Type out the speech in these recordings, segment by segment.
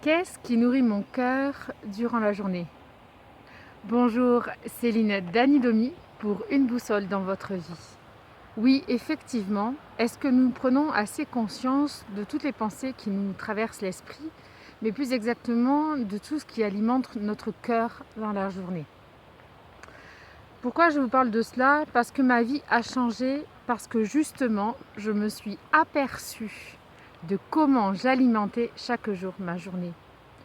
Qu'est-ce qui nourrit mon cœur durant la journée? Bonjour, Céline Danidomi pour Une boussole dans votre vie. Oui, effectivement, est-ce que nous prenons assez conscience de toutes les pensées qui nous traversent l'esprit, mais plus exactement de tout ce qui alimente notre cœur dans la journée? Pourquoi je vous parle de cela? Parce que ma vie a changé, parce que justement, je me suis aperçue de comment j'alimentais chaque jour ma journée.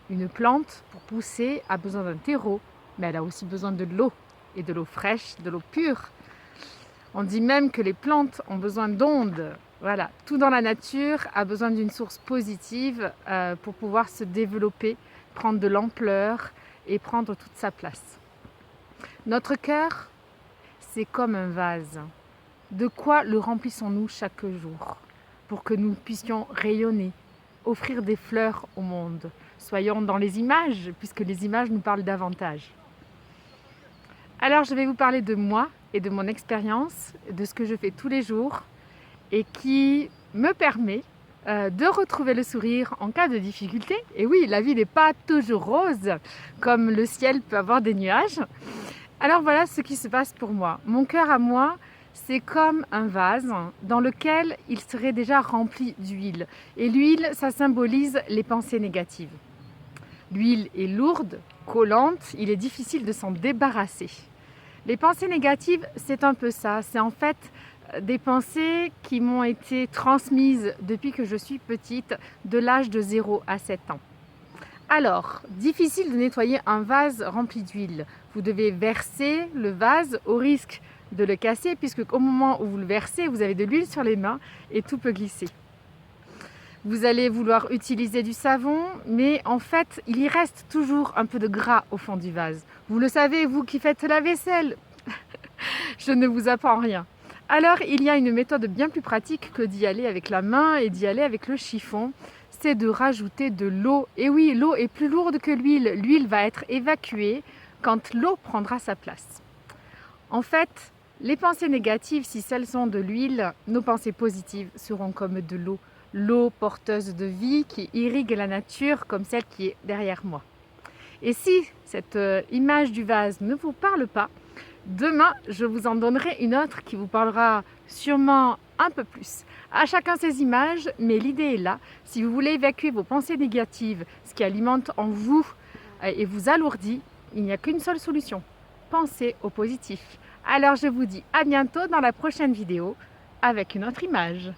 Une plante, pour pousser, a besoin d'un terreau, mais elle a aussi besoin de l'eau, et de l'eau fraîche, de l'eau pure. On dit même que les plantes ont besoin d'ondes. Voilà, tout dans la nature a besoin d'une source positive pour pouvoir se développer, prendre de l'ampleur et prendre toute sa place. Notre cœur, c'est comme un vase. De quoi le remplissons-nous chaque jour pour que nous puissions rayonner, offrir des fleurs au monde? Soyons dans les images, puisque les images nous parlent davantage. Alors je vais vous parler de moi et de mon expérience, de ce que je fais tous les jours et qui me permet de retrouver le sourire en cas de difficulté. Et oui, la vie n'est pas toujours rose, comme le ciel peut avoir des nuages. Alors voilà ce qui se passe pour moi. Mon cœur à moi, c'est comme un vase dans lequel il serait déjà rempli d'huile. Et l'huile, ça symbolise les pensées négatives. L'huile est lourde, collante, il est difficile de s'en débarrasser. Les pensées négatives, c'est un peu ça. C'est en fait des pensées qui m'ont été transmises depuis que je suis petite, de l'âge de 0 à 7 ans. Alors, difficile de nettoyer un vase rempli d'huile. Vous devez verser le vase au risque de le casser, puisque au moment où vous le versez, vous avez de l'huile sur les mains et tout peut glisser. Vous allez vouloir utiliser du savon, mais en fait, il y reste toujours un peu de gras au fond du vase. Vous le savez, vous qui faites la vaisselle, je ne vous apprends rien. Alors, il y a une méthode bien plus pratique que d'y aller avec la main et d'y aller avec le chiffon, c'est de rajouter de l'eau. Et oui, l'eau est plus lourde que l'huile. L'huile va être évacuée quand l'eau prendra sa place. En fait, les pensées négatives, si celles sont de l'huile, nos pensées positives seront comme de l'eau. L'eau porteuse de vie qui irrigue la nature comme celle qui est derrière moi. Et si cette image du vase ne vous parle pas, demain je vous en donnerai une autre qui vous parlera sûrement un peu plus. À chacun ses images, mais l'idée est là. Si vous voulez évacuer vos pensées négatives, ce qui alimente en vous et vous alourdit, il n'y a qu'une seule solution. Pensez au positif. Alors je vous dis à bientôt dans la prochaine vidéo avec une autre image.